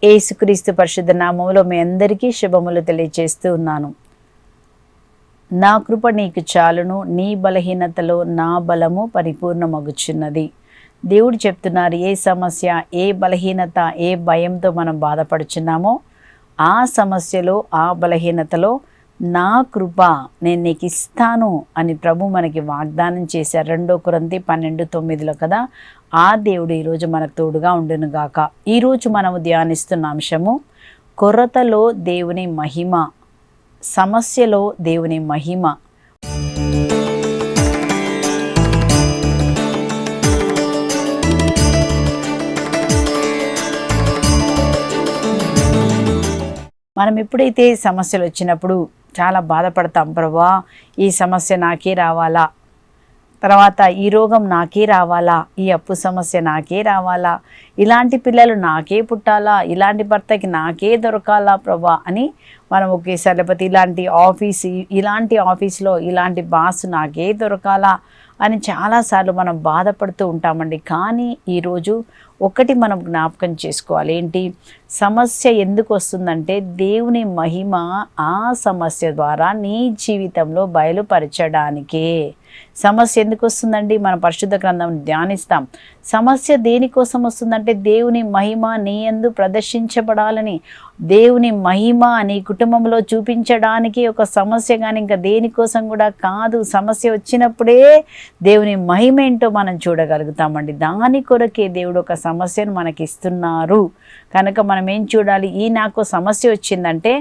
యేసుక్రీస్తు పరిశుద్ధ నామములో మీ అందరికీ శుభములు తెలియజేస్తూ ఉన్నాను. నా కృప నీకు చాలును, నీ బలహీనతలో నా బలము పరిపూర్ణమగుచున్నది. దేవుడు చెప్తున్నారు, ఏ సమస్య, ఏ బలహీనత, ఏ భయంతో మనం బాధపడుచున్నామో ఆ సమస్యలో, ఆ బలహీనతలో నా కృప నేను నీకు ఇస్తాను అని ప్రభు మనకి వాగ్దానం చేశారు. 2 కొరింథీ 12:9 కదా. ఆ దేవుడు ఈరోజు మనకు తోడుగా ఉండునుగాక. ఈరోజు మనము ధ్యానిస్తున్న అంశము కొరతలో దేవుని మహిమ, సమస్యలో దేవుని మహిమ. మనం ఎప్పుడైతే సమస్యలు వచ్చినప్పుడు చాలా బాధపడతాం. ప్రభువా, ఈ సమస్య నాకే రావాలా, తర్వాత ఈ రోగం నాకే రావాలా, ఈ అప్పు సమస్య నాకే రావాలా, ఇలాంటి పిల్లలు నాకే పుట్టాలా, ఇలాంటి భర్తకి నాకే దొరకాలా ప్రభా అని మనం ఒకేసారి, లేకపోతే ఇలాంటి ఆఫీస్లో ఇలాంటి బాస్ నాకే దొరకాలా అని చాలాసార్లు మనం బాధపడుతూ ఉంటామండి. కానీ ఈరోజు ఒకటి మనం జ్ఞాపకం చేసుకోవాలి. ఏంటి సమస్య ఎందుకు వస్తుందంటే దేవుని మహిమ ఆ సమస్య ద్వారా నీ జీవితంలో బయలుపరచడానికే. సమస్య ఎందుకు వస్తుందండి? మన పరిశుద్ధ గ్రంథం ధ్యానిస్తాం. సమస్య దేనికోసం వస్తుందంటే దేవుని మహిమ నీ యందు ప్రదర్శించబడాలని, దేవుని మహిమ నీ కుటుంబంలో చూపించడానికి ఒక సమస్య, కానీ ఇంకా దేనికోసం కూడా కాదు. సమస్య వచ్చినప్పుడే దేవుని మహిమ ఏంటో మనం చూడగలుగుతామండి. దాని కొరకే దేవుడు ఒక సమస్యను మనకి ఇస్తున్నారు. కనుక మనం ఏం చూడాలి? నాకు సమస్య వచ్చిందంటే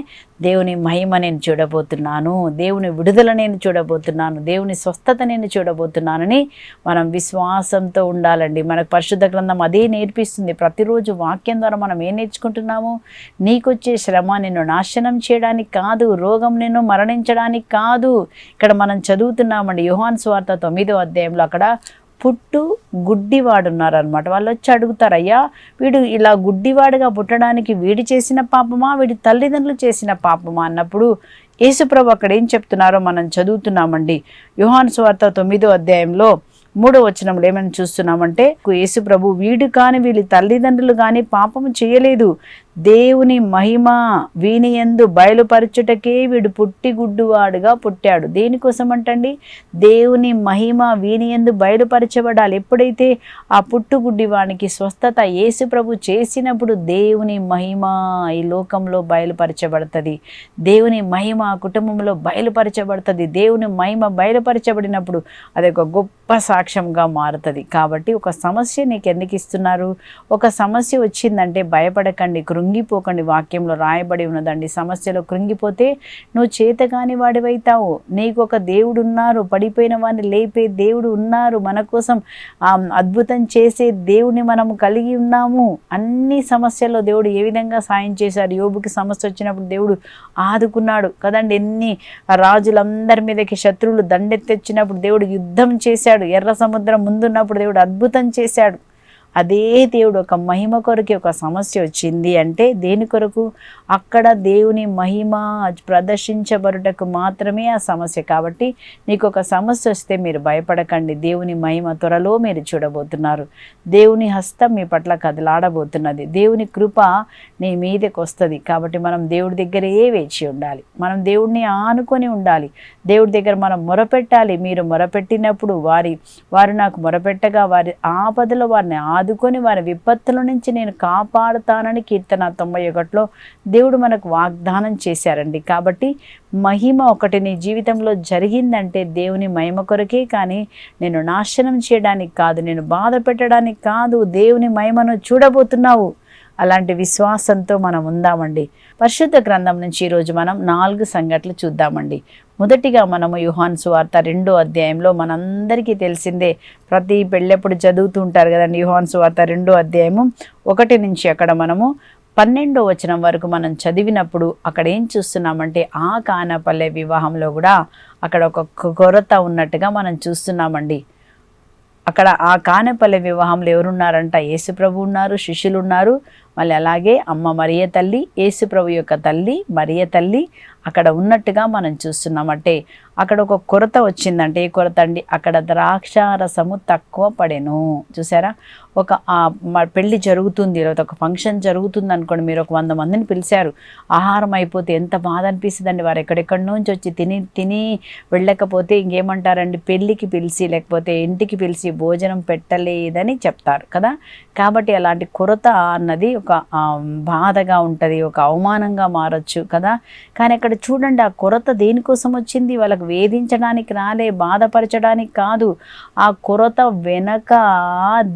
దేవుని మహిమ నేను చూడబోతున్నాను, దేవుని విడుదల నేను చూడబోతున్నాను, దేవుని స్వస్థత నేను చూడబోతున్నానని మనం విశ్వాసంతో ఉండాలండి. మనకు పరిశుద్ధ గ్రంథం అదే నేర్పిస్తుంది. ప్రతిరోజు వాక్యం ద్వారా మనం ఏం నేర్చుకుంటున్నాము? నీకొచ్చే శ్రమ నిన్ను నాశనం చేయడానికి కాదు, రోగం నిన్ను మరణించడానికి కాదు. ఇక్కడ మనం చదువుతున్నామండి యోహాను సువార్త 9వ అధ్యాయంలో, అక్కడ పుట్టు గుడ్డివాడు ఉన్నారనమాట. వాళ్ళు వచ్చి అడుగుతారు, అయ్యా వీడు ఇలా గుడ్డివాడుగా పుట్టడానికి వీడు చేసిన పాపమా, వీడి తల్లిదండ్రులు చేసిన పాపమా అన్నప్పుడు యేసుప్రభు అక్కడ ఏం చెప్తున్నారో మనం చదువుతున్నామండి. యోహాను సువార్త 9వ అధ్యాయంలో 3వ వచనంలో ఏమైనా చూస్తున్నామంటే, యేసుప్రభు వీడు కానీ వీళ్ళ తల్లిదండ్రులు కానీ పాపము చేయలేదు, దేవుని మహిమ వీని యందు బయలుపరచుటకే వీడు పుట్టి గుడ్డువాడుగా పుట్టాడు. దేనికోసం అంటండి? దేవుని మహిమ వీని యందు బయలుపరచబడాలి. ఎప్పుడైతే ఆ పుట్టుగుడ్డివానికి స్వస్థత యేసుప్రభు చేసినప్పుడు దేవుని మహిమ ఈ లోకంలో బయలుపరచబడుతుంది. దేవుని మహిమ కుటుంబంలో బయలుపరచబడుతుంది. దేవుని మహిమ బయలుపరచబడినప్పుడు అది ఒక గొప్ప సాక్ష్యంగా మారుతుంది. కాబట్టి ఒక సమస్య నీకు ఎందుకు ఇస్తున్నారు? ఒక సమస్య వచ్చిందంటే భయపడకండి, కృంగిపోకండి. వాక్యంలో రాయబడి ఉన్నదండి, సమస్యలో కృంగిపోతే నువ్వు చేతగాని వాడివైతావు. నీకు ఒక దేవుడు ఉన్నారు, పడిపోయిన వాడిని లేపే దేవుడు ఉన్నారు, మన కోసం అద్భుతం చేసే దేవుడిని మనం కలిగి ఉన్నాము. అన్ని సమస్యల్లో దేవుడు ఏ విధంగా సాయం చేశారు? యోబుకి సమస్య వచ్చినప్పుడు దేవుడు ఆదుకున్నాడు కదండి. ఎన్ని రాజులందరి మీదకి శత్రువులు దండెత్తొచ్చినప్పుడు దేవుడు యుద్ధం చేశాడు. ఎర్ర సముద్రం ముందున్నప్పుడు దేవుడు అద్భుతం చేశాడు. అదే దేవుడు ఒక మహిమ కొరకి ఒక సమస్య వచ్చింది అంటే దేని కొరకు? అక్కడ దేవుని మహిమ ప్రదర్శించబడుటకు మాత్రమే ఆ సమస్య. కాబట్టి నీకు ఒక సమస్య వస్తే మీరు భయపడకండి. దేవుని మహిమ త్వరలో మీరు చూడబోతున్నారు. దేవుని హస్తం మీ పట్ల కదలాడబోతున్నది. దేవుని కృప నీ మీదకి వస్తుంది. కాబట్టి మనం దేవుడి దగ్గరే వేచి ఉండాలి. మనం దేవుడిని ఆనుకొని ఉండాలి. దేవుడి దగ్గర మనం మొరపెట్టాలి. మీరు మొరపెట్టినప్పుడు వారు నాకు మొరపెట్టగా వారి ఆపదలో వారిని ఆదుకొని వారి విపత్తుల నుంచి నేను కాపాడుతానని కీర్తన 91లో దేవుడు మనకు వాగ్దానం చేశారండి. కాబట్టి మహిమ ఒకటి నీ జీవితంలో జరిగిందంటే దేవుని మహిమ కొరకే, కానీ నేను నాశనం చేయడానికి కాదు, నేను బాధ పెట్టడానికి కాదు. దేవుని మహిమను చూడబోతున్నావు. అలాంటి విశ్వాసంతో మనం ఉందామండి. పరిశుద్ధ గ్రంథం నుంచి ఈరోజు మనం 4 సంగతులు చూద్దామండి. మొదటిగా మనము యోహాను సువార్త 2వ అధ్యాయంలో మనందరికీ తెలిసిందే, ప్రతి పెళ్ళెప్పుడు చదువుతూ ఉంటారు కదండి. యోహాను సువార్త 2వ అధ్యాయము 1 నుంచి అక్కడ మనము 12వ వచనం వరకు మనం చదివినప్పుడు అక్కడ ఏం చూస్తున్నామంటే, ఆ కానాపల్లె వివాహంలో కూడా అక్కడ ఒక కొరత ఉన్నట్టుగా మనం చూస్తున్నామండి. అక్కడ ఆ కానాపల్లె వివాహంలో ఎవరున్నారంట? యేసుప్రభు ఉన్నారు, శిష్యులు ఉన్నారు, మళ్ళీ అలాగే అమ్మ మరియ తల్లి, యేసు ప్రభు యొక్క తల్లి మరియ తల్లి అక్కడ ఉన్నట్టుగా మనం చూస్తున్నాం. అంటే అక్కడ ఒక కొరత వచ్చిందంటే ఏ కొరత అండి? అక్కడ ద్రాక్షారసము తక్కువ పడెను. చూసారా, ఒక పెళ్ళి జరుగుతుంది, లేదా ఒక ఫంక్షన్ జరుగుతుంది అనుకోండి, మీరు ఒక 100 మందిని పిలిచారు, ఆహారం అయిపోతే ఎంత బాధ అనిపిస్తుందండి. వారు ఎక్కడెక్కడి నుంచి వచ్చి తిని వెళ్ళకపోతే ఇంకేమంటారండి? పెళ్ళికి పిలిచి లేకపోతే ఇంటికి పిలిచి భోజనం పెట్టలేదని చెప్తారు కదా. కాబట్టి అలాంటి కొరత అన్నది ఒక బాధగా ఉంటుంది, ఒక అవమానంగా మారచ్చు కదా. కానీ అక్కడ చూడండి, ఆ కొరత దేనికోసం వచ్చింది? వాళ్ళకు వేధించడానికి రాలే, బాధపరచడానికి కాదు. ఆ కొరత వెనక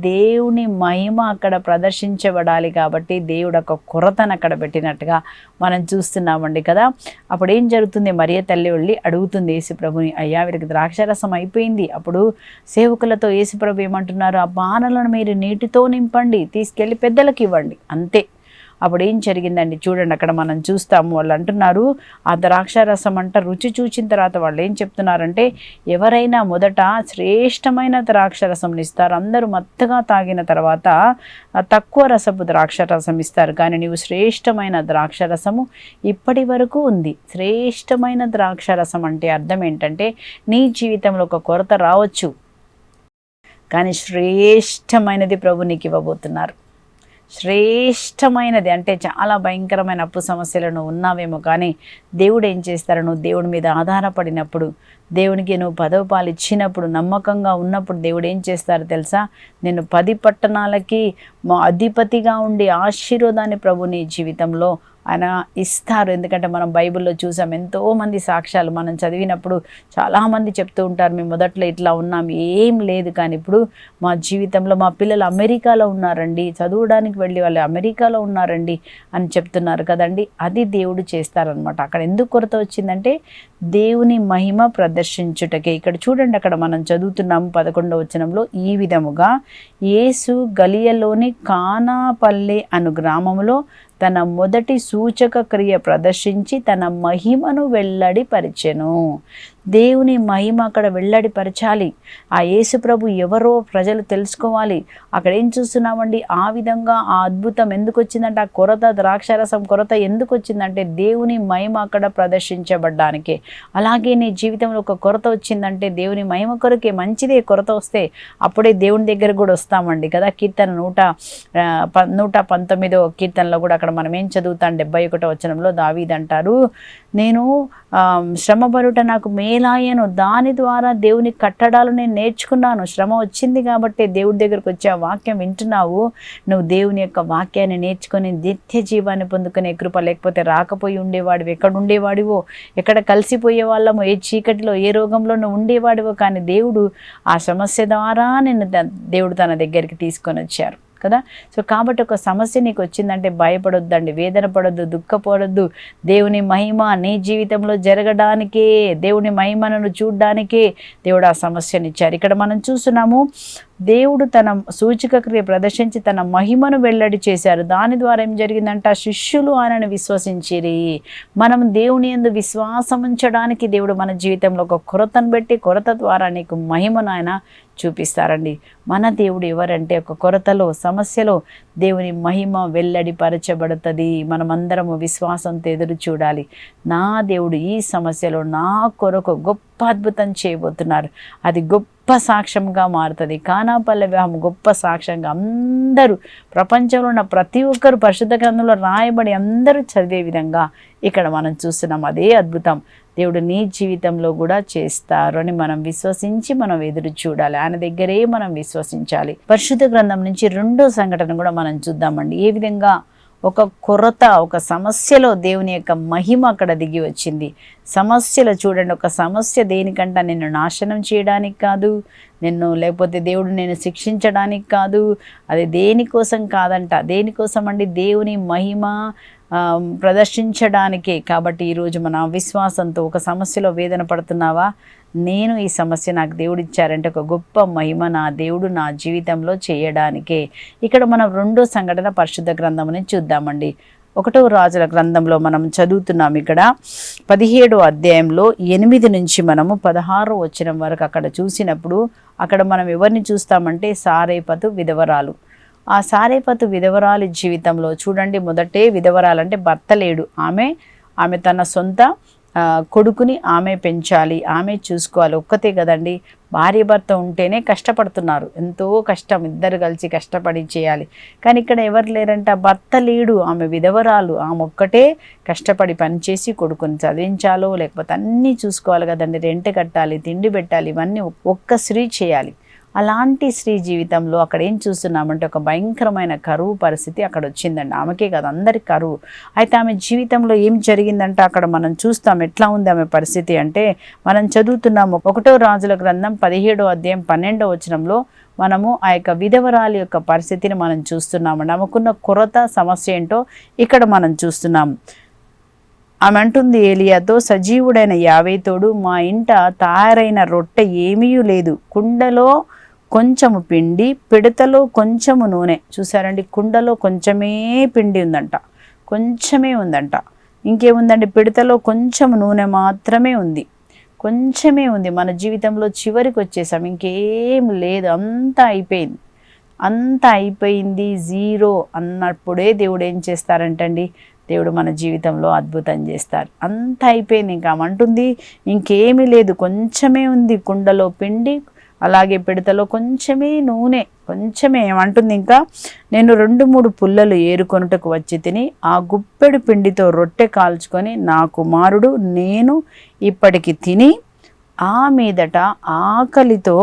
దేవుని మహిమ అక్కడ ప్రదర్శించబడాలి కాబట్టి దేవుడు ఒక కొరతను అక్కడ పెట్టినట్టుగా మనం చూస్తున్నామండి కదా. అప్పుడు ఏం జరుగుతుంది? మరియ తల్లి వెళ్ళి అడుగుతుంది యేసుప్రభుని, అయ్యా వీరికి ద్రాక్షారసం అయిపోయింది. అప్పుడు సేవకులతో యేసుప్రభు ఏమంటున్నారు? ఆ బాణలను మీరు నీటితో నింపండి, తీసుకెళ్ళి పెద్దలకు ఇవ్వండి, అంతే. అప్పుడు ఏం జరిగిందండి చూడండి, అక్కడ మనం చూస్తాము. వాళ్ళు అంటున్నారు, ఆ ద్రాక్షారసం అంట రుచి చూచిన తర్వాత వాళ్ళు ఏం చెప్తున్నారంటే, ఎవరైనా మొదట శ్రేష్టమైన ద్రాక్షారసం ఇస్తారు, అందరూ మత్తగా తాగిన తర్వాత తక్కువ రసపు ద్రాక్షారసం ఇస్తారు, కానీ నీవు శ్రేష్టమైన ద్రాక్షారసము ఇప్పటి వరకు ఉంది. శ్రేష్టమైన ద్రాక్షారసం అంటే అర్థం ఏంటంటే, నీ జీవితంలో ఒక కొరత రావచ్చు, కానీ శ్రేష్టమైనది ప్రభు నీకు ఇవ్వబోతున్నారు. శ్రేష్టమైనది అంటే చాలా భయంకరమైన అప్పు సమస్యలను ఉన్నావేమో, కానీ దేవుడు ఏం చేస్తారు? నువ్వు దేవుడి మీద ఆధారపడినప్పుడు, దేవునికి నువ్వు 10వ పాలు ఇచ్చినప్పుడు, నమ్మకంగా ఉన్నప్పుడు దేవుడు ఏం చేస్తారు తెలుసా? నేను 10 పట్టణాలకి అధిపతిగా ఉండి ఆశీర్వాదాన్ని ప్రభు నీ జీవితంలో ఆయన ఇస్తారు. ఎందుకంటే మనం బైబిల్లో చూసాం, ఎంతోమంది సాక్ష్యాలు మనం చదివినప్పుడు చాలామంది చెప్తూ ఉంటారు, మేము మొదట్లో ఇట్లా ఉన్నాం, ఏం లేదు, కానీ ఇప్పుడు మా జీవితంలో మా పిల్లలు అమెరికాలో ఉన్నారండి, చదవడానికి వెళ్ళి వాళ్ళు అమెరికాలో ఉన్నారండి అని చెప్తున్నారు కదండి. అది దేవుడు చేస్తారనమాట. అక్కడ ఎందుకు కొరత వచ్చిందంటే దేవుని మహిమ ప్రదర్శించుటకే. ఇక్కడ చూడండి, అక్కడ మనం చదువుతున్నాము 11వ వచనంలో, ఈ విధముగా యేసు గలిలయలోని కానాపల్లె అను గ్రామంలో తన మొదటి సూచక క్రియ ప్రదర్శించి తన మహిమను వెల్లడిపరిచెను. దేవుని మహిమ అక్కడ వెల్లడిపరచాలి. ఆ యేసు ప్రభు ఎవరో ప్రజలు తెలుసుకోవాలి. అక్కడ ఏం చూస్తున్నామండి? ఆ విధంగా ఆ అద్భుతం ఎందుకు వచ్చిందంటే, ఆ కొరత, ద్రాక్షారసం కొరత ఎందుకు వచ్చిందంటే దేవుని మహిమ అక్కడ ప్రదర్శించబడ్డానికే. అలాగే నీ జీవితంలో ఒక కొరత వచ్చిందంటే దేవుని మహిమ కొరకే. మంచిదే, కొరత వస్తే అప్పుడే దేవుని దగ్గర కూడా వస్తామండి కదా. కీర్తన 119వ కీర్తనలో కూడా అక్కడ మనం ఏం చదువుతాం? 71వ వచనంలో దావీదు అంటారు, నేను శ్రమపడుట నాకు మేలాయను, దాని ద్వారా దేవుని కట్టడాలు నేను నేర్చుకున్నాను. శ్రమ వచ్చింది కాబట్టి దేవుడి దగ్గరకు వచ్చి ఆ వాక్యం వింటున్నావు. నువ్వు దేవుని యొక్క వాక్యాన్ని నేర్చుకొని నిత్య జీవాన్ని పొందుకునే కృప, లేకపోతే రాకపోయి ఉండేవాడివి, ఎక్కడ ఉండేవాడివో, ఎక్కడ కలిసిపోయే వాళ్ళమో, ఏ చీకటిలో ఏ రోగంలో నువ్వు ఉండేవాడివో, కానీ దేవుడు ఆ సమస్య ద్వారా నిన్ను దేవుడు తన దగ్గరికి తీసుకొని వచ్చారు కదా. సో కాబట్టి ఒక సమస్య నీకు వచ్చిందంటే భయపడొద్దండి, వేదన పడొద్దు, దుఃఖపడొద్దు. దేవుని మహిమ నీ జీవితంలో జరగడానికే, దేవుని మహిమను చూడ్డానికే దేవుడు ఆ సమస్యనిచ్చారు. ఇక్కడ మనం చూస్తున్నాము, దేవుడు తన సూచక క్రియ ప్రదర్శించి తన మహిమను వెల్లడి చేశారు. దాని ద్వారా ఏం జరిగిందంట? శిష్యులు ఆయనను విశ్వసించిరి. మనం దేవుని యందు విశ్వాసం ఉంచడానికి దేవుడు మన జీవితంలో ఒక కొరతను పెట్టి, కొరత ద్వారా నీకు మహిమను ఆయన చూపిస్తారండి. మన దేవుడు ఎవరంటే, ఒక కొరతలో, సమస్యలో దేవుని మహిమ వెల్లడిపరచబడుతుంది. మనమందరము విశ్వాసంతో ఎదురు చూడాలి. నా దేవుడు ఈ సమస్యలో నా కొరకు గొప్ప అద్భుతం చేయబోతున్నారు. అది గొప్ప సాక్ష్యంగా మారుతుంది. కానాపల్లె వివాహం గొప్ప సాక్ష్యంగా అందరూ, ప్రపంచంలో ఉన్న ప్రతి ఒక్కరు పరిశుద్ధ గ్రంథంలో రాయబడి అందరూ చదివే విధంగా ఇక్కడ మనం చూస్తున్నాం. అదే అద్భుతం దేవుడు నీ జీవితంలో కూడా చేస్తారు అని మనం విశ్వసించి మనం ఎదురు చూడాలి. ఆయన దగ్గరే మనం విశ్వసించాలి. పరిశుద్ధ గ్రంథం నుంచి 2వ సంఘటన కూడా మనం చూద్దామండి. ఏ విధంగా ఒక కొరత, ఒక సమస్యలో దేవుని యొక్క మహిమ అక్కడ దిగి వచ్చింది. సమస్యలో చూడండి, ఒక సమస్య దేనికంట? నిన్ను నాశనం చేయడానికి కాదు, లేకపోతే దేవుడు నేను శిక్షించడానికి కాదు, అది దేనికోసం కాదంట. దేనికోసం అండి? దేవుని మహిమ ప్రదర్శించడానికే. కాబట్టి ఈరోజు మన విశ్వాసంతో ఒక సమస్యలో వేదన పడుతున్నావా? నేను ఈ సమస్య నాకు దేవుడు ఇచ్చారంటే ఒక గొప్ప మహిమ నా దేవుడు నా జీవితంలో చేయడానికే. ఇక్కడ మనం 2వ సంఘటన పరిశుద్ధ గ్రంథంని చూద్దామండి. 1వ రాజుల గ్రంథంలో మనం చదువుతున్నాం. ఇక్కడ 17వ అధ్యాయంలో 8 నుంచి మనము 16వ వచనం వరకు అక్కడ చూసినప్పుడు, అక్కడ మనం ఎవరిని చూస్తామంటే సారేపతు విధవరాలు. ఆ సారేపతు విధవరాలి జీవితంలో చూడండి, మొదటే విధవరాలంటే భర్త లేడు, ఆమె తన సొంత కొడుకుని ఆమె పెంచాలి, ఆమె చూసుకోవాలి. ఒక్కతే కదండి, భార్య భర్త ఉంటేనే కష్టపడుతున్నారు, ఎంతో కష్టం, ఇద్దరు కలిసి కష్టపడి చేయాలి. కానీ ఇక్కడ ఎవరు లేరంట, భర్త లేడు, ఆమె విధవరాలు, ఆమె ఒక్కటే కష్టపడి పనిచేసి కొడుకుని చదివించాలో లేకపోతే అన్నీ చూసుకోవాలి కదండి, రెంట్ కట్టాలి, తిండి పెట్టాలి, ఇవన్నీ ఒక్క స్త్రీ చేయాలి. అలాంటి స్త్రీ జీవితంలో అక్కడ ఏం చూస్తున్నామంటే ఒక భయంకరమైన కరువు పరిస్థితి అక్కడ వచ్చిందండి. ఆమెకే కాదు, అందరికి కరువు. అయితే ఆమె జీవితంలో ఏం జరిగిందంటే అక్కడ మనం చూస్తాం ఎట్లా ఉంది ఆమె పరిస్థితి అంటే, మనం చదువుతున్నాము 1 రాజుల గ్రంథం 17వ అధ్యాయం 12వ వచనంలో మనము ఆ యొక్క విధవరాలి యొక్క పరిస్థితిని మనం చూస్తున్నామండి. ఆమెకున్న కొరత సమస్య ఏంటో ఇక్కడ మనం చూస్తున్నాం. ఆమె అంటుంది ఏలియాతో, సజీవుడైన యావేతోడు మా ఇంట తయారైన రొట్టె ఏమీ లేదు, కుండలో కొంచెము పిండి, పిడతలో కొంచెము నూనె. చూసారండి, కుండలో కొంచెమే పిండి ఉందంట, కొంచెమే ఉందంట. ఇంకేముందండి, పిడతలో కొంచెం నూనె మాత్రమే ఉంది, కొంచెమే ఉంది. మన జీవితంలో చివరికి వచ్చేసాం, ఇంకేం లేదు, అంతా అయిపోయింది, అంతా అయిపోయింది, జీరో అన్నప్పుడే దేవుడు ఏం చేస్తారంటండి, దేవుడు మన జీవితంలో అద్భుతం చేస్తారు. అంత అయిపోయింది, ఇంకా అంటుంది ఇంకేమీ లేదు, కొంచెమే ఉంది, కుండలో పిండి అలాగే పిడతలో కొంచెమే నూనె, కొంచెమే. ఏమంటుంది ఇంకా, నేను 2-3 పుల్లలు ఏరుకొనుటకు వచ్చి తిని ఆ గుప్పెడు పిండితో రొట్టె కాల్చుకొని నా కుమారుడు నేను ఇప్పటికి తిని ఆ మీదట ఆకలితో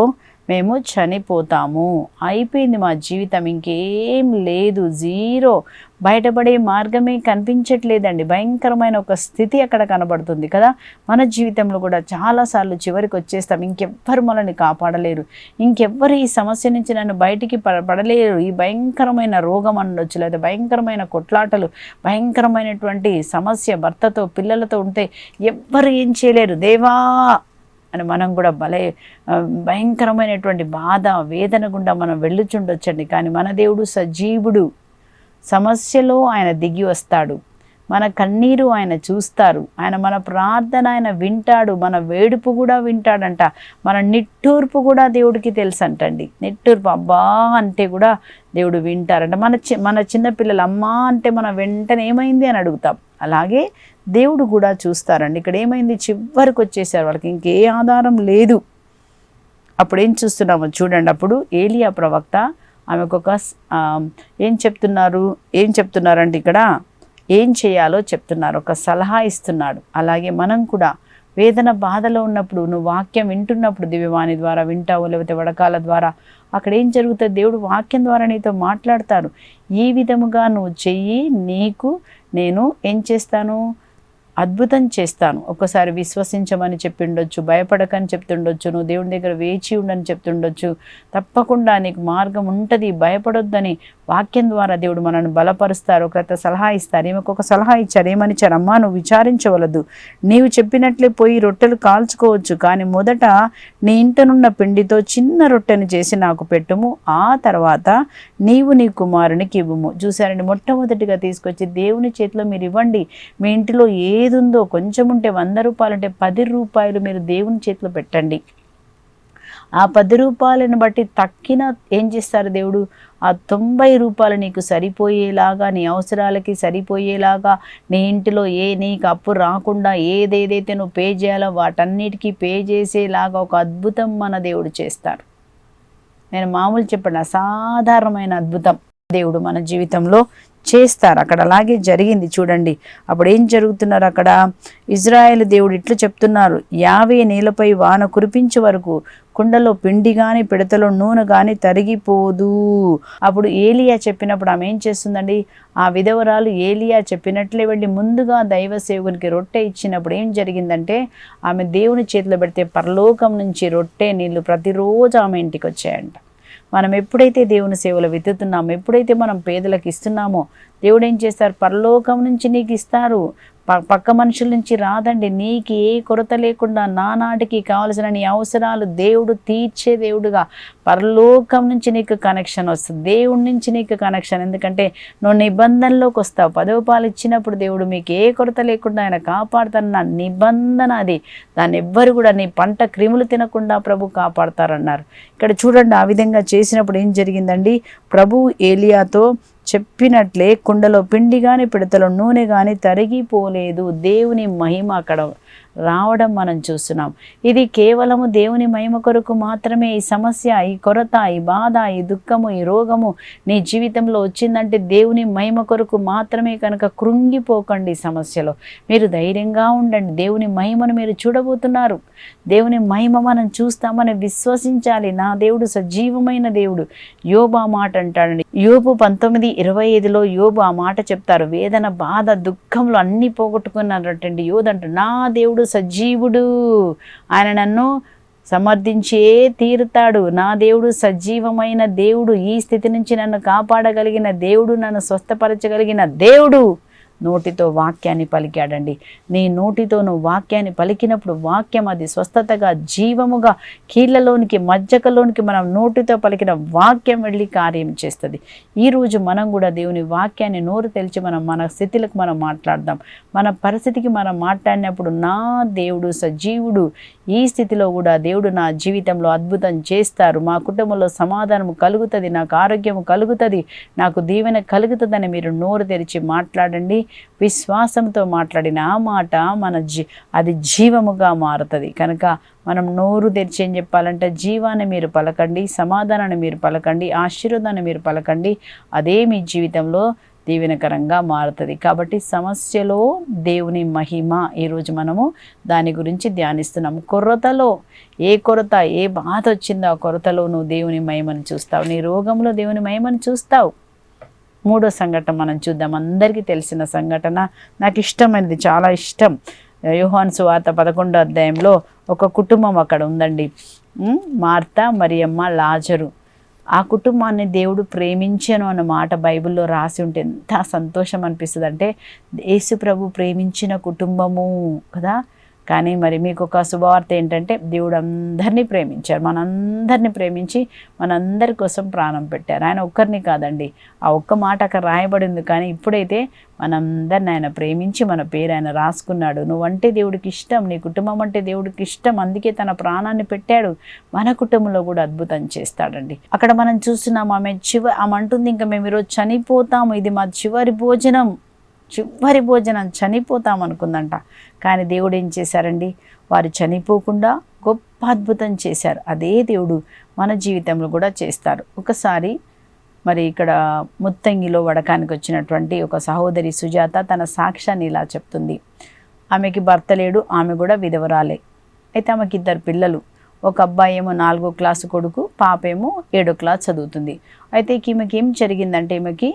మేము చనిపోతాము, అయిపోయింది మా జీవితం, ఇంకేం లేదు, జీరో, బయటపడే మార్గమే కనిపించట్లేదండి. భయంకరమైన ఒక స్థితి అక్కడ కనబడుతుంది కదా. మన జీవితంలో కూడా చాలాసార్లు చివరికి వచ్చేస్తాం, ఇంకెవ్వరు మనల్ని కాపాడలేరు, ఇంకెవ్వరు ఈ సమస్య నుంచి నన్ను బయటికి పడలేరు, ఈ భయంకరమైన రోగం అనొచ్చు, లేదా భయంకరమైన కొట్లాటలు, భయంకరమైనటువంటి సమస్య, భర్తతో పిల్లలతో ఉంటే ఎవ్వరు ఏం చేయలేరు దేవా అని మనం కూడా భయంకరమైనటువంటి బాధ వేదన గుండా మనం వెళ్ళుచుండొచ్చండి. కానీ మన దేవుడు సజీవుడు, సమస్యలో ఆయన దిగి వస్తాడు, మన కన్నీరు ఆయన చూస్తారు, ఆయన మన ప్రార్థన ఆయన వింటాడు, మన వేడుపు కూడా వింటాడంట, మన నిట్టూర్పు కూడా దేవుడికి తెలుసు అంటండి. నిట్టూర్పు అబ్బా అంటే కూడా దేవుడు వింటారంట. మన చిన్నపిల్లలు అమ్మా అంటే మనం వెంటనే ఏమైంది అని అడుగుతాం, అలాగే దేవుడు కూడా చూస్తారండి. ఇక్కడ ఏమైంది, చివరికి వచ్చేసారు, వాళ్ళకి ఇంకే ఆధారం లేదు. అప్పుడు ఏం చూస్తున్నామో చూడండి. అప్పుడు ఏలియా ప్రవక్త ఆమెకు ఒక ఏం చెప్తున్నారంటే ఇక్కడ ఏం చేయాలో చెప్తున్నారు, ఒక సలహా ఇస్తున్నాడు. అలాగే మనం కూడా వేదన బాధలో ఉన్నప్పుడు, నువ్వు వాక్యం వింటున్నప్పుడు, దివ్యవాణి ద్వారా వింటావు లేకపోతే వడకాల ద్వారా, అక్కడ ఏం జరుగుతుంది, దేవుడు వాక్యం ద్వారా నీతో మాట్లాడతారు. ఈ విధముగా నువ్వు చెయ్యి, నీకు నేను ఏం చేస్తాను, అద్భుతం చేస్తాను. ఒకసారి విశ్వసించమని చెప్పిండొచ్చు, భయపడకని చెప్తుండొచ్చు, నువ్వు దేవుని దగ్గర వేచి ఉండని చెప్తుండొచ్చు. తప్పకుండా నీకు మార్గం ఉంటుంది, భయపడొద్దని వాక్యం ద్వారా దేవుడు మనల్ని బలపరుస్తారు, ఒక సలహా ఇస్తారు. ఈమెకు ఒక సలహా ఇచ్చారు, ఏమని ఇచ్చారు, అమ్మా నువ్వు విచారించవలదు, నీవు చెప్పినట్లే పోయి రొట్టెలు కాల్చుకోవచ్చు, కానీ మొదట నీ ఇంటనున్న పిండితో చిన్న రొట్టెను చేసి నాకు పెట్టుము, ఆ తర్వాత నీవు నీ కుమారునికి ఇవ్వము. చూసారండి, మొట్టమొదటిగా తీసుకొచ్చి దేవుని చేతిలో మీరు ఇవ్వండి. మీ ఇంటిలో ఏది ఉందో, కొంచెం ఉంటే 100 రూపాయలు అంటే 10 రూపాయలు మీరు దేవుని చేతిలో పెట్టండి. ఆ 10 రూపాయలను బట్టి తక్కిన ఏం చేస్తారు దేవుడు, ఆ 90 రూపాయలు నీకు సరిపోయేలాగా, నీ అవసరాలకి సరిపోయేలాగా, నీ ఇంటిలో నీకు అప్పు రాకుండా ఏదేదైతే నువ్వు పే చేయాలో వాటన్నిటికీ పే చేసేలాగా ఒక అద్భుతం మన దేవుడు చేస్తారు. నేను మామూలు చెప్పండి, అసాధారణమైన అద్భుతం దేవుడు మన జీవితంలో చేస్తారు. అక్కడ అలాగే జరిగింది చూడండి. అప్పుడు ఏం జరుగుతున్నారు, అక్కడ ఇజ్రాయేలు దేవుడు ఇట్లు చెప్తున్నారు, 50 నేలపై వాన కురిపించే వరకు కుండలో పిండి కానీ పిడతలో నూనె కానీ తరిగిపోదు. అప్పుడు ఏలియా చెప్పినప్పుడు ఆమె ఏం చేస్తుందండి, ఆ విధవరాలు ఏలియా చెప్పినట్లే వెళ్ళి ముందుగా దైవ సేవకునికి రొట్టె ఇచ్చినప్పుడు ఏం జరిగిందంటే, ఆమె దేవుని చేతిలో పెడితే పరలోకం నుంచి రొట్టె నీళ్ళు ప్రతిరోజు ఆమె ఇంటికి వచ్చాయంట. మనం ఎప్పుడైతే దేవుని సేవలు వెతుకుతున్నామో, ఎప్పుడైతే మనం పేదలకు ఇస్తున్నామో, దేవుడు ఏం చేస్తారు, పరలోకం నుంచి నీకు ఇస్తారు. పక్క మనుషుల నుంచి రాదండి. నీకు ఏ కొరత లేకుండా నానాటికి కావలసిన నీ అవసరాలు దేవుడు తీర్చే దేవుడుగా పరలోకం నుంచి నీకు కనెక్షన్ వస్తుంది, దేవుడి నుంచి నీకు కనెక్షన్. ఎందుకంటే నువ్వు నిబంధనలోకి వస్తావు. 10వ పాలు ఇచ్చినప్పుడు దేవుడు మీకు ఏ కొరత లేకుండా ఆయన కాపాడుతారన్న నిబంధన అది. దాన్ని ఎవ్వరు కూడా నీ పంట క్రిములు తినకుండా ప్రభు కాపాడతారన్నారు. ఇక్కడ చూడండి, ఆ విధంగా చేసినప్పుడు ఏం జరిగిందండి, ప్రభు ఏలియాతో చెప్పినట్లే కుండలో పిండి కానీ పిడతలో నూనె కానీ తరిగిపోలేదు. దేవుని మహిమ అక్కడ రావడం మనం చూస్తున్నాం. ఇది కేవలము దేవుని మహిమ కొరకు మాత్రమే. ఈ సమస్య, ఈ కొరత, ఈ బాధ, ఈ దుఃఖము, ఈ రోగము నీ జీవితంలో వచ్చిందంటే దేవుని మహిమ కొరకు మాత్రమే. కనుక కృంగిపోకండి. సమస్యలో మీరు ధైర్యంగా ఉండండి. దేవుని మహిమను మీరు చూడబోతున్నారు. దేవుని మహిమ మనం చూస్తామని విశ్వసించాలి. నా దేవుడు సజీవమైన దేవుడు. యోబు ఆ మాట అంటాడండి. యోబు 19:25లో యోబు ఆ మాట చెప్తారు. వేదన, బాధ, దుఃఖంలో అన్నీ పోగొట్టుకున్నారటండి యోధంట. నా దేవుడు సజీవుడు, ఆయన నన్ను సమర్థించే తీరుతాడు. నా దేవుడు సజీవమైన దేవుడు. ఈ స్థితి నుంచి నన్ను కాపాడగలిగిన దేవుడు, నన్ను స్వస్థపరచగలిగిన దేవుడు. నోటితో వాక్యాన్ని పలికాడండి. నీ నోటితో నువ్వు వాక్యాన్ని పలికినప్పుడు వాక్యం అది స్వస్థతగా, జీవముగా, కీళ్ళలోనికి, మజ్జకలోనికి మనం నోటితో పలికిన వాక్యం వెళ్ళి కార్యం చేస్తుంది. ఈరోజు మనం కూడా దేవుని వాక్యాన్ని నోరు తెలిసి మన స్థితిలకు మనం మాట్లాడదాం. మన పరిస్థితికి మనం మాట్లాడినప్పుడు నా దేవుడు సజీవుడు. ఈ స్థితిలో కూడా దేవుడు నా జీవితంలో అద్భుతం చేస్తారు. మా కుటుంబంలో సమాధానం కలుగుతుంది, నాకు ఆరోగ్యం కలుగుతుంది, నాకు దీవెన కలుగుతుందని మీరు నోరు తెరిచి మాట్లాడండి. విశ్వాసంతో మాట్లాడిన ఆ మాట అది జీవముగా మారుతుంది. కనుక మనం నోరు తెరిచి ఏం చెప్పాలంటే, జీవాన్ని మీరు పలకండి, సమాధానాన్ని మీరు పలకండి, ఆశీర్వాదాన్ని మీరు పలకండి. అదే మీ జీవితంలో దీవెనకరంగా మారుతుంది. కాబట్టి సమస్యలో దేవుని మహిమ, ఈరోజు మనము దాని గురించి ధ్యానిస్తున్నాము. కొరతలో ఏ కొరత, ఏ బాధ వచ్చిందో ఆ కొరతలో నువ్వు దేవుని మహిమను చూస్తావు. నీ రోగంలో దేవుని మహిమను చూస్తావు. 3వ సంఘటన మనం చూద్దాం. అందరికీ తెలిసిన సంఘటన, నాకు ఇష్టమైనది, చాలా ఇష్టం. యోహాను సువార్త 11వ అధ్యాయంలో ఒక కుటుంబం అక్కడ ఉందండి. మార్తా, మరియమ్మ, లాజరు. ఆ కుటుంబాన్ని దేవుడు ప్రేమించను అన్న మాట బైబిల్లో రాసి ఉంటే ఎంత సంతోషం అనిపిస్తుంది అంటే, యేసు ప్రభు ప్రేమించిన కుటుంబము కదా. కానీ మరి మీకు ఒక శుభవార్త ఏంటంటే, దేవుడు అందరినీ ప్రేమించారు. మనందరినీ ప్రేమించి మనందరి కోసం ప్రాణం పెట్టారు. ఆయన ఒక్కరిని కాదండి, ఆ ఒక్క మాట అక్కడ రాయబడింది. కానీ ఇప్పుడైతే మనందరిని ఆయన ప్రేమించి మన పేరు ఆయన రాసుకున్నాడు. నువ్వంటే దేవుడికి ఇష్టం, నీ కుటుంబం అంటే దేవుడికి ఇష్టం, అందుకే తన ప్రాణాన్ని పెట్టాడు. మన కుటుంబంలో కూడా అద్భుతం చేస్తాడండి. అక్కడ మనం చూస్తున్నాం, ఆమె అంటుంది, ఇంకా మేము ఈరోజు చనిపోతాము, ఇది మా చివరి భోజనం, చనిపోతాం అనుకుందంట. కానీ దేవుడు ఏం చేశారండి, వారు చనిపోకుండా గొప్ప అద్భుతం చేశారు. అదే దేవుడు మన జీవితంలో కూడా చేస్తారు. ఒకసారి మరి ఇక్కడ ముత్తంగిలో వడకానికి వచ్చినటువంటి ఒక సహోదరి సుజాత తన సాక్ష్యాన్ని ఇలా చెప్తుంది. ఆమెకి భర్త లేడు, ఆమె కూడా విధవరాలే. అయితే ఆమెకి 2 పిల్లలు. ఒక అబ్బాయి ఏమో 4వ క్లాసు కొడుకు, పాప ఏమో 7వ క్లాస్ చదువుతుంది. అయితే ఈమెకి ఏం జరిగిందంటే, ఈమెకి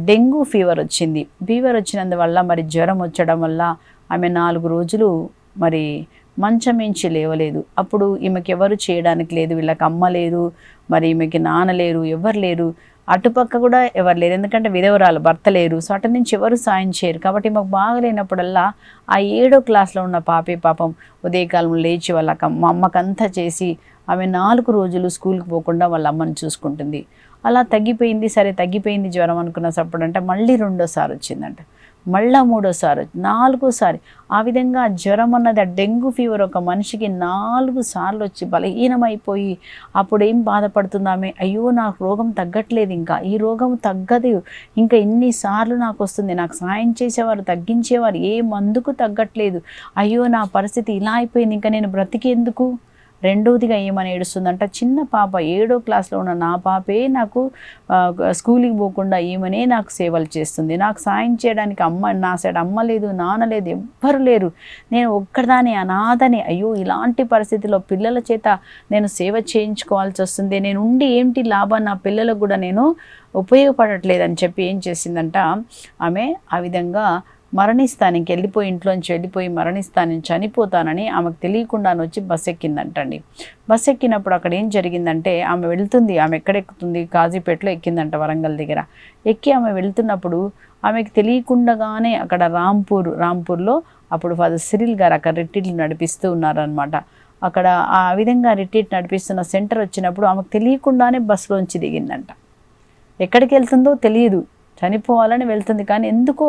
డెంగ్యూ ఫీవర్ వచ్చింది. ఫీవర్ వచ్చినందువల్ల మరి జ్వరం వచ్చడం వల్ల ఆమె 4 రోజులు మరి మంచం మించి లేవలేదు. అప్పుడు ఈమెకి ఎవరు చేయడానికి లేదు, వీళ్ళకి అమ్మ లేదు, మరి ఈమెకి నాన్న లేరు, ఎవరు లేరు, అటుపక్క కూడా ఎవరు లేరు. ఎందుకంటే విధవరాలు, భర్త లేరు. సో అటు నుంచి ఎవరు సాయం చేయరు. కాబట్టి ఈమెకు బాగలేనప్పుడల్లా ఆ 7వ క్లాస్లో ఉన్న పాపం ఉదయకాలం లేచి వాళ్ళ అమ్మకంతా చేసి ఆమె 4 రోజులు స్కూల్కి పోకుండా వాళ్ళ అమ్మని చూసుకుంటుంది. అలా తగ్గిపోయింది. సరే తగ్గిపోయింది జ్వరం అనుకున్నప్పుడు అంటే మళ్ళీ 2వ వచ్చిందంట, మళ్ళీ 3వ 4వ. ఆ విధంగా జ్వరం అన్నది, ఆ డెంగ్యూ ఫీవర్ ఒక మనిషికి 4 సార్లు వచ్చి బలహీనమైపోయి అప్పుడు ఏం బాధపడుతుందామె, అయ్యో నాకు రోగం తగ్గట్లేదు, ఇంకా ఈ రోగం తగ్గదు, ఇంకా ఇన్నిసార్లు నాకు వస్తుంది, నాకు సాయం చేసేవారు, తగ్గించేవారు, ఏ మందుకు తగ్గట్లేదు, అయ్యో నా పరిస్థితి ఇలా అయిపోయింది, ఇంకా నేను బ్రతికేందుకు. రెండవదిగా ఏమని ఏడుస్తుందంట, చిన్న పాప 7వ క్లాస్లో ఉన్న నా పాపే నాకు స్కూల్కి పోకుండా ఈమెనే నాకు సేవలు చేస్తుంది, నాకు సాయం చేయడానికి నా సైడ్ అమ్మ లేదు, నాన్న లేదు, ఎవ్వరు లేరు, నేను ఒక్కదాని అనాథని, అయ్యో ఇలాంటి పరిస్థితిలో పిల్లల చేత నేను సేవ చేయించుకోవాల్సి వస్తుంది, నేను ఉండి ఏంటి లాభం, నా పిల్లలకు కూడా నేను ఉపయోగపడట్లేదని చెప్పి ఏం చేసిందంట ఆమె. ఆ విధంగా మరణిస్తాను, ఇంకెళ్ళిపోయి ఇంట్లోంచి వెళ్ళిపోయి మరణిస్తాను, నేను చనిపోతానని ఆమెకు తెలియకుండానే వచ్చి బస్సు ఎక్కిందంటండి. బస్సు ఎక్కినప్పుడు అక్కడ ఏం జరిగిందంటే, ఆమె వెళ్తుంది, ఆమె ఎక్కడెక్కుతుంది, కాజీపేటలో ఎక్కిందంట, వరంగల్ దగ్గర. ఎక్కి ఆమె వెళ్తున్నప్పుడు ఆమెకు తెలియకుండానే అక్కడ రాంపూర్లో అప్పుడు ఫాదర్ సిరిల్ గారు అక్కడ రిట్రీట్లు నడిపిస్తూ ఉన్నారనమాట. అక్కడ ఆ విధంగా రిట్రీట్ నడిపిస్తున్న సెంటర్ వచ్చినప్పుడు ఆమెకు తెలియకుండానే బస్సులోంచి దిగిందంట. ఎక్కడికి వెళ్తుందో తెలియదు, చనిపోవాలని వెళ్తుంది, కానీ ఎందుకో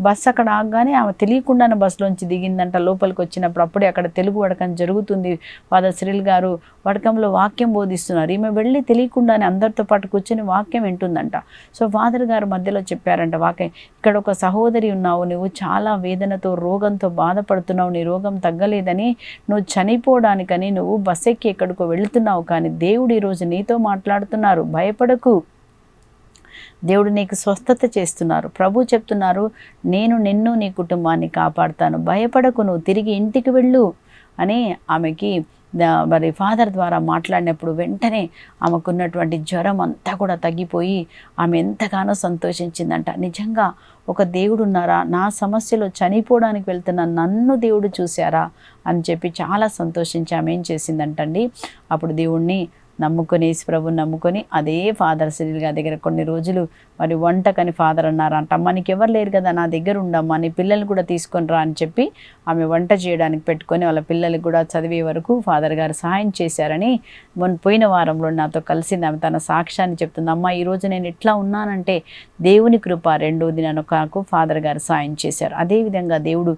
బస్సు అక్కడ ఆగగానే ఆమె తెలియకుండానే బస్సులోంచి దిగిందంట. లోపలికి వచ్చినప్పుడు అప్పుడే అక్కడ తెలుగు వడకం జరుగుతుంది. ఫాదర్ సిరిల్ గారు వడకంలో వాక్యం బోధిస్తున్నారు. ఈమె వెళ్ళి తెలియకుండానే అందరితో పాటు కూర్చొని వాక్యం వింటుందంట. సో ఫాదర్ గారు మధ్యలో చెప్పారంట వాక్యం, ఇక్కడ ఒక సహోదరి ఉన్నావు, నువ్వు చాలా వేదనతో రోగంతో బాధపడుతున్నావు, నీ రోగం తగ్గలేదని, నువ్వు చనిపోవడానికని నువ్వు బస్ ఎక్కి ఎక్కడికో వెళుతున్నావు, కానీ దేవుడు ఈరోజు నీతో మాట్లాడుతున్నారు, భయపడకు, దేవుడు నీకు స్వస్థత చేస్తున్నారు. ప్రభు చెప్తున్నారు, నేను నిన్ను నీ కుటుంబాన్ని కాపాడుతాను, భయపడకు, నువ్వు తిరిగి ఇంటికి వెళ్ళు అని ఆమెకి మరి ఫాదర్ ద్వారా మాట్లాడినప్పుడు వెంటనే ఆమెకున్నటువంటి జ్వరం అంతా కూడా తగ్గిపోయి ఆమె ఎంతగానో సంతోషించిందంట. నిజంగా ఒక దేవుడు ఉన్నారా, నా సమస్యలో చనిపోవడానికి వెళ్తున్న నన్ను దేవుడు చూశారా అని చెప్పి చాలా సంతోషించి ఆమె ఏం చేసిందంటండి, అప్పుడు దేవుణ్ణి నమ్ముకొని, ప్రభుని నమ్ముకొని అదే ఫాదర్ సిరిల్ గారి దగ్గర కొన్ని రోజులు మరి వంటకని ఫాదర్ అన్నారంట. అమ్మ నీకు ఎవరు లేరు కదా, నా దగ్గర ఉండమ్మా, నీ పిల్లల్ని కూడా తీసుకొని రా అని చెప్పి ఆమె వంట చేయడానికి పెట్టుకొని వాళ్ళ పిల్లలకి కూడా చదివే వరకు ఫాదర్ గారు సహాయం చేశారని పోయిన వారంలో నాతో కలిసింది. ఆమె తన సాక్ష్యాన్ని చెప్తుంది. అమ్మ ఈరోజు నేను ఎట్లా ఉన్నానంటే దేవుని కృప, రెండోది నాకు ఫాదర్ గారు సాయం చేశారు. అదేవిధంగా దేవుడు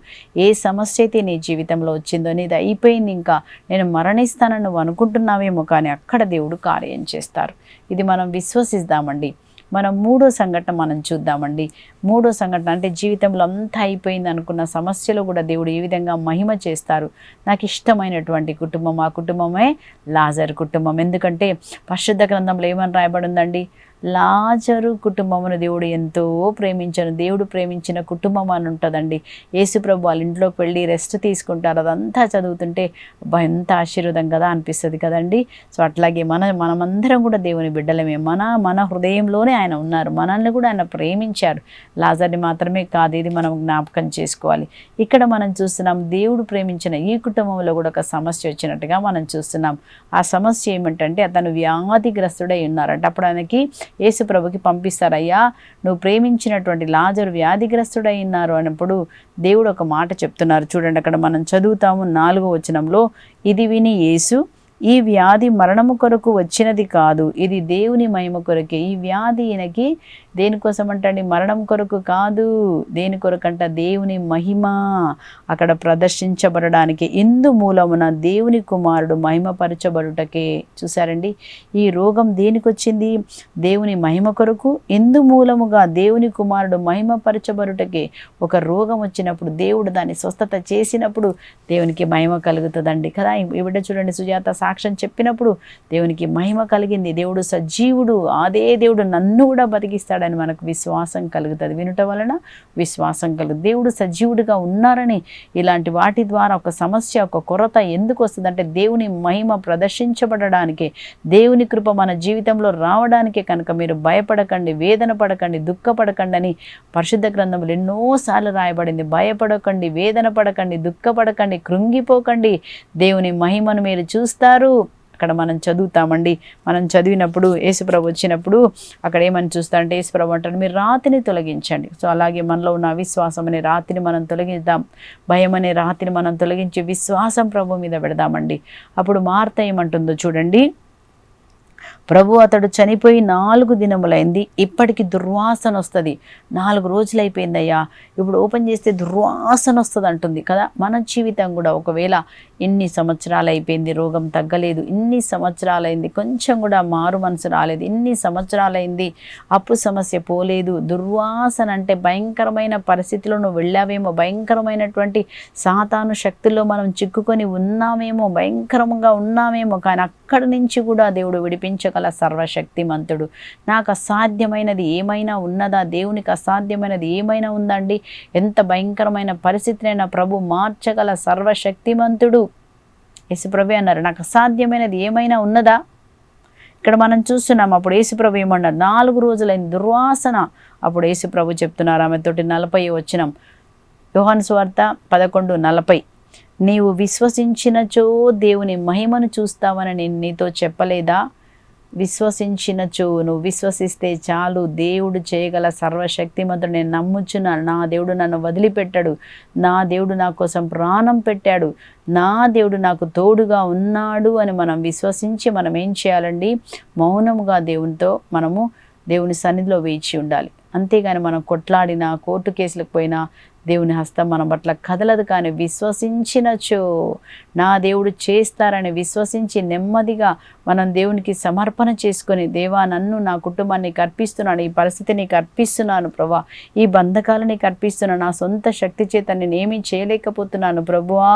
ఏ సమస్య అయితే నీ జీవితంలో వచ్చిందో, నీది అయిపోయింది, ఇంకా నేను మరణిస్తానని నువ్వు అనుకుంటున్నావేమో, కానీ అక్కడ దేవుడు కార్యం చేస్తారు. ఇది మనం విశ్వసిద్దామండి. మనం మూడో సంఘటన మనం చూద్దామండి. మూడో సంఘటన అంటే జీవితంలో అంతా అయిపోయింది అనుకున్న సమస్యలో కూడా దేవుడు ఏ విధంగా మహిమ చేస్తారు. నాకు ఇష్టమైనటువంటి కుటుంబం, ఆ కుటుంబమే లాజరు కుటుంబం. ఎందుకంటే పరిశుద్ధ గ్రంథంలో ఏమని రాయబడి ఉందండి, లాజరు కుటుంబమును దేవుడు ఎంతో ప్రేమించను, దేవుడు ప్రేమించిన కుటుంబం అని ఉంటుందండి. యేసుప్రభు వాళ్ళ ఇంట్లోకి వెళ్ళి రెస్ట్ తీసుకుంటారు. అదంతా చదువుతుంటే ఎంత ఆశీర్వాదం కదా అనిపిస్తుంది కదండి. సో అట్లాగే మనమందరం కూడా దేవుని బిడ్డలమే. మన హృదయంలోనే ఆయన ఉన్నారు, మనల్ని కూడా ఆయన ప్రేమించారు. లాజర్ని మాత్రమే కాదు, ఇది మనం జ్ఞాపకం చేసుకోవాలి. ఇక్కడ మనం చూస్తున్నాం, దేవుడు ప్రేమించిన ఈ కుటుంబంలో కూడా ఒక సమస్య వచ్చినట్టుగా మనం చూస్తున్నాం. ఆ సమస్య ఏమిటంటే అతను వ్యాధిగ్రస్తుడై ఉన్నారంట. అప్పుడు ఆయనకి యేసు ప్రభుకి పంపిస్తారు, అయ్యా నువ్వు ప్రేమించినటువంటి లాజరు వ్యాధిగ్రస్తుడై ఉన్నారు అన్నప్పుడు దేవుడు ఒక మాట చెప్తున్నారు. చూడండి, అక్కడ మనం చదువుతాము 4వ వచనంలో, ఇది విని యేసు, ఈ వ్యాధి మరణము కొరకు వచ్చినది కాదు, ఇది దేవుని మహిమ కొరకే. ఈ వ్యాధి ఈయనకి దేనికోసం అంటండి, మరణం కొరకు కాదు, దేని కొరకంట, దేవుని మహిమ అక్కడ ప్రదర్శించబడడానికి, ఇందు మూలమున దేవుని కుమారుడు మహిమపరచబడుటకే. చూసారండి, ఈ రోగం దేనికి వచ్చింది, దేవుని మహిమ కొరకు, ఇందు మూలముగా దేవుని కుమారుడు మహిమపరచబడుటకే. ఒక రోగం వచ్చినప్పుడు దేవుడు దాన్ని స్వస్థత చేసినప్పుడు దేవునికి మహిమ కలుగుతుందండి కదా. ఇవిడ చూడండి, సుజాత సాక్ష్యం చెప్పినప్పుడు దేవునికి మహిమ కలిగింది. దేవుడు సజీవుడు, అదే దేవుడు నన్ను కూడా బతికిస్తాడని మనకు విశ్వాసం కలుగుతుంది. వినుట వలన విశ్వాసం కలుగుతుంది. దేవుడు సజీవుడిగా ఉన్నారని, ఇలాంటి వాటి ద్వారా ఒక సమస్య, ఒక కొరత ఎందుకు వస్తుందంటే దేవుని మహిమ ప్రదర్శించబడడానికి, దేవుని కృప మన జీవితంలో రావడానికే. కనుక మీరు భయపడకండి, వేదన పడకండి, దుఃఖపడకండి అని పరిశుద్ధ గ్రంథంలో ఎన్నోసార్లు రాయబడింది. భయపడకండి, వేదన పడకండి, దుఃఖపడకండి, కృంగిపోకండి, దేవుని మహిమను మీరు చూస్తారు. అక్కడ మనం చదువుతామండి. మనం చదివినప్పుడు యేసుప్రభు వచ్చినప్పుడు అక్కడ ఏమని చూస్తారంటే, యేసుప్రభు అంటారు, మీరు రాతిని తొలగించండి. సో అలాగే మనలో ఉన్న అవిశ్వాసం అనే రాతిని మనం తొలగిద్దాం, భయం అనే రాతిని మనం తొలగించి విశ్వాసం ప్రభు మీద పెడదామండి. అప్పుడు మార్త ఏమంటుందో చూడండి, ప్రభు అతడు చనిపోయి 4 దినములైంది, ఇప్పటికి దుర్వాసన వస్తుంది. 4 రోజులు అయిపోయిందయ్యా, ఇప్పుడు ఓపెన్ చేస్తే దుర్వాసన వస్తుంది అంటుంది కదా. మన జీవితం కూడా ఒకవేళ ఇన్ని సంవత్సరాలు అయిపోయింది, రోగం తగ్గలేదు, ఇన్ని సంవత్సరాలైంది, కొంచెం కూడా మారు మనసు రాలేదు, ఇన్ని సంవత్సరాలైంది, అప్పు సమస్య పోలేదు, దుర్వాసన అంటే భయంకరమైన పరిస్థితిలో నువ్వు వెళ్ళావేమో, భయంకరమైనటువంటి సాతాను శక్తుల్లో మనం చిక్కుకొని ఉన్నామేమో, భయంకరంగా ఉన్నామేమో, కానీ అక్కడి నుంచి కూడా దేవుడు విడిపించగల సర్వశక్తిమంతుడు. నాకు అసాధ్యమైనది ఏమైనా ఉన్నదా, దేవునికి అసాధ్యమైనది ఏమైనా ఉందండి? ఎంత భయంకరమైన పరిస్థితినైనా ప్రభు మార్చగల సర్వశక్తిమంతుడు. యేసుప్రభు అన్నారు, నాకు అసాధ్యమైనది ఏమైనా ఉన్నదా? ఇక్కడ మనం చూస్తున్నాం. అప్పుడు యేసుప్రభు ఏమన్నారు, 4 రోజులైన దుర్వాసన. అప్పుడు యేసుప్రభు చెప్తున్నారు ఆమెతోటి 40వ వచనం, యోహాను సువార్త 11:40 నీవు విశ్వసించినచో దేవుని మహిమను చూస్తావని నేను నీతో చెప్పలేదా? విశ్వసించినచో, నువ్వు విశ్వసిస్తే చాలు, దేవుడు చేయగల సర్వశక్తిమంతుడు, నేను నమ్ముచున్నాను, నా దేవుడు నన్ను వదిలిపెట్టాడు, నా దేవుడు నా కోసం ప్రాణం పెట్టాడు, నా దేవుడు నాకు తోడుగా ఉన్నాడు అని మనం విశ్వసించి మనం ఏం చేయాలండి? మౌనముగా మనము దేవుని సన్నిధిలో వేచి ఉండాలి. అంతేగాని మనం కొట్లాడినా, కోర్టు కేసులకు పోయినా దేవుని హస్తం మన పట్ల కదలదు. కానీ విశ్వసించినచో నా దేవుడు చేస్తారని విశ్వసించి నెమ్మదిగా మనం దేవునికి సమర్పణ చేసుకొని, దేవా నన్ను, నా కుటుంబాన్ని అర్పిస్తున్నాను, ఈ పరిస్థితిని అర్పిస్తున్నాను ప్రభా, ఈ బంధకాలని అర్పిస్తున్నాను, నా సొంత శక్తి చేత నేనేమీ చేయలేకపోతున్నాను ప్రభువా,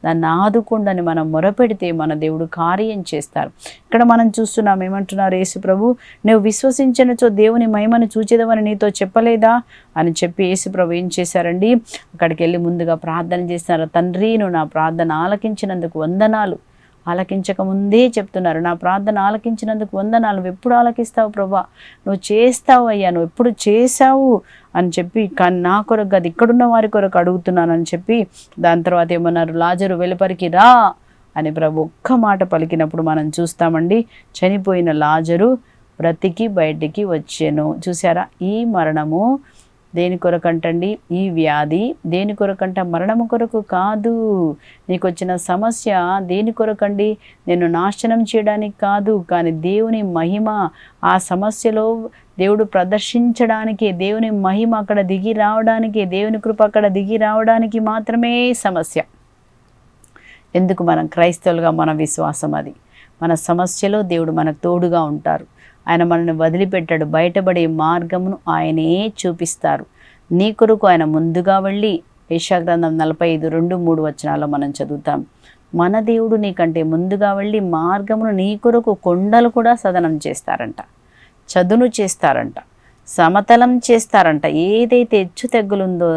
దాన్ని ఆదుకుండని మనం మొరపెడితే మన దేవుడు కార్యం చేస్తారు. ఇక్కడ మనం చూస్తున్నాం, ఏమంటున్నారు యేసు ప్రభు, నువ్వు విశ్వసించినచో దేవుని మహిమను చూచేదమని నీతో చెప్పలేదా అని చెప్పి యేసు ప్రభు ఏం చేశారండి? అక్కడికి వెళ్ళి ముందుగా ప్రార్థన చేస్తున్నారు. తండ్రి, నువ్వు నా ప్రార్థన ఆలకించినందుకు వందనాలు. ఆలకించకముందే చెప్తున్నారు, నా ప్రార్థన ఆలకించినందుకు వందనాలు. నువ్వు ఎప్పుడు ఆలకిస్తావు ప్రభా? నువ్వు చేస్తావు అయ్యా, నువ్వు ఎప్పుడు చేశావు అని చెప్పి, కానీ నా కొరకు అది ఇక్కడున్న వారి కొరకు అడుగుతున్నానని చెప్పి, దాని తర్వాత ఏమన్నారు? లాజరు వెలుపరికి రా అని ప్రభు ఒక్క మాట పలికినప్పుడు మనం చూస్తామండి, చనిపోయిన లాజరు బ్రతికి బయటికి వచ్చాను. చూసారా? ఈ మరణము దేని కొరకంటండి? ఈ వ్యాధి దేని కొరకంట? మరణము కొరకు కాదు. నీకు వచ్చిన సమస్య దేని కొరకండి? నేను నాశనం చేయడానికి కాదు, కానీ దేవుని మహిమ ఆ సమస్యలో దేవుడు ప్రదర్శించడానికి, దేవుని మహిమ అక్కడ దిగి రావడానికి, దేవుని కృప అక్కడ దిగి రావడానికి మాత్రమే సమస్య. ఎందుకు? మనం క్రైస్తవులుగా మన విశ్వాసం అది. మన సమస్యలో దేవుడు మనకు తోడుగా ఉంటారు. ఆయన మనల్ని వదిలిపెట్టాడు. బయటపడే మార్గమును ఆయనే చూపిస్తారు. నీ కొరకు ఆయన ముందుగా వెళ్ళి, యెషయా గ్రంథం 45:2-3 మనం చదువుతాం, మన దేవుడు నీకంటే ముందుగా వెళ్ళి మార్గమును నీ కొరకు కొండలు కూడా సదనం చేస్తారంట, చదును చేస్తారంట, సమతలం చేస్తారంట. ఏదైతే హెచ్చు తెగ్గులుందో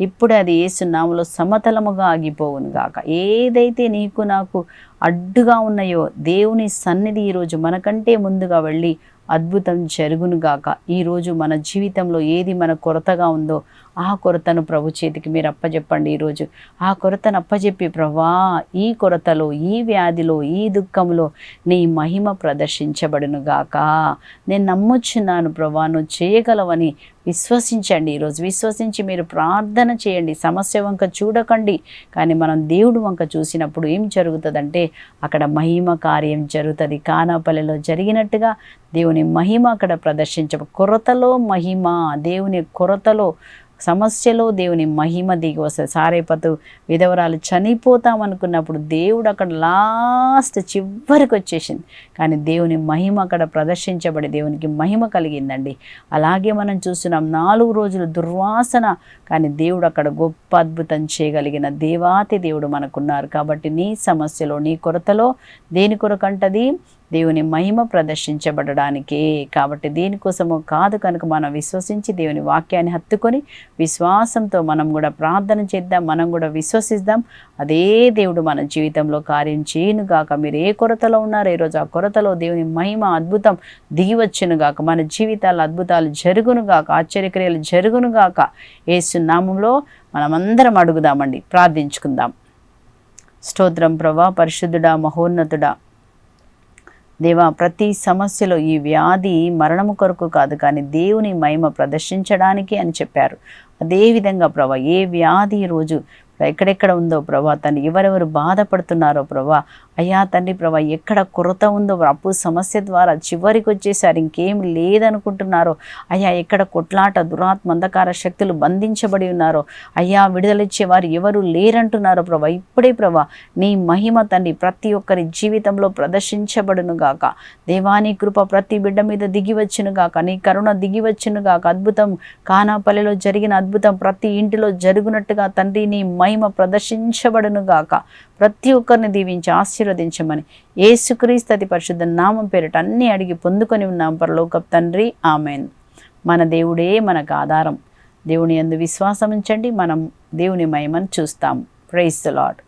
ఇప్పుడు అది యేసు నామములో సమతలముగా ఆగిపోవును గాక. ఏదైతే నీకు నాకు అడ్డుగా ఉన్నాయో దేవుని సన్నిధి ఈరోజు మనకంటే ముందుగా వెళ్ళి అద్భుతం జరుగునుగాక. ఈరోజు మన జీవితంలో ఏది మన కొరతగా ఉందో ఆ కొరతను ప్రభు చేతికి మీరు అప్పచెప్పండి. ఈరోజు ఆ కొరతను అప్పచెప్పి, ప్రభా ఈ కొరతలో, ఈ వ్యాధిలో, ఈ దుఃఖంలో నీ మహిమ ప్రదర్శించబడునుగాక. నేను నమ్ముచున్నాను ప్రభా, నువ్వు చేయగలవని విశ్వసించండి. ఈరోజు విశ్వసించి మీరు ప్రార్థన చేయండి. సమస్య వంక చూడకండి, కానీ మనం దేవుడు వంక చూసినప్పుడు ఏం జరుగుతుందంటే అక్కడ మహిమ కార్యం జరుగుతుంది. కానాపల్లిలో జరిగినట్టుగా దేవుని మహిమ అక్కడ కొరతలో మహిమ, దేవుని కొరతలో, సమస్యలో దేవుని మహిమ దిగి వస్తుంది. సారేపతు విధవరాలు చనిపోతామనుకున్నప్పుడు దేవుడు అక్కడ లాస్ట్ చివరికి వచ్చేసింది, కానీ దేవుని మహిమ అక్కడ ప్రదర్శించబడి దేవునికి మహిమ కలిగిందండి. అలాగే మనం చూస్తున్నాం 4 రోజులు దుర్వాసన, కానీ దేవుడు అక్కడ గొప్ప అద్భుతం చేయగలిగిన దేవాతి దేవుడు మనకున్నారు. కాబట్టి నీ సమస్యలో, నీ కొరతలో దేని కొరకంటది? దేవుని మహిమ ప్రదర్శించబడడానికే. కాబట్టి దీనికోసము కాదు. కనుక మనం విశ్వసించి దేవుని వాక్యాన్ని హత్తుకొని విశ్వాసంతో మనం కూడా ప్రార్థన చేద్దాం, మనం కూడా విశ్వసిద్దాం. అదే దేవుడు మన జీవితంలో కార్యం చేయునుగాక. మీరు ఏ కొరతలో ఉన్నారో ఈరోజు ఆ కొరతలో దేవుని మహిమ అద్భుతం దిగివచ్చునుగాక. మన జీవితాల అద్భుతాలు జరుగునుగాక, ఆశ్చర్యక్రియలు జరుగునుగాక. యేసు నామములో మనమందరం అడుగుదామండి, ప్రార్థించుకుందాం. స్తోత్రం ప్రభా, పరిశుద్ధుడా, మహోన్నతుడా, దేవా, ప్రతి సమస్యలో ఈ వ్యాధి మరణము కొరకు కాదు, కానీ దేవుని మహిమ ప్రదర్శించడానికి అని చెప్పారు. అదేవిధంగా ప్రభా, ఏ వ్యాధి ఈరోజు ఎక్కడెక్కడ ఉందో ప్రభా, తను ఎవరెవరు బాధపడుతున్నారో ప్రభా, అయ్యా తండ్రి ప్రభా, ఎక్కడ కొరత ఉందో, అప్పు సమస్య ద్వారా చివరికి వచ్చేసారు, ఇంకేం లేదనుకుంటున్నారో అయ్యా, ఎక్కడ కొట్లాట, దురాత్మ, అంధకార శక్తులు బంధించబడి ఉన్నారో అయ్యా, విడుదలిచ్చేవారు ఎవరు లేరంటున్నారో ప్రభా, ఇప్పుడే ప్రభా నీ మహిమ తండ్రి ప్రతి ఒక్కరి జీవితంలో ప్రదర్శించబడును గాక. దేవాని కృప ప్రతి బిడ్డ మీద దిగివచ్చును గాక, నీ కరుణ దిగివచ్చును గాక. అద్భుతం కానాపల్లిలో జరిగిన అద్భుతం ప్రతి ఇంటిలో జరుగునట్టుగా తండ్రి నీ మహిమ ప్రదర్శించబడును గాక. ప్రతి ఒక్కరిని దీవించి ఆశీర్వదించమని యేసుక్రీస్తు అతి పరిశుద్ధ నామం పేరిట అన్ని అడిగి పొందుకొని ఉన్నాం పరలోకపు తండ్రి, ఆమెన్. మన దేవుడే మనకు ఆధారం. దేవుని యందు విశ్వాసం ఉంచండి, మనం దేవుని మహిమను చూస్తాం. Praise the lord.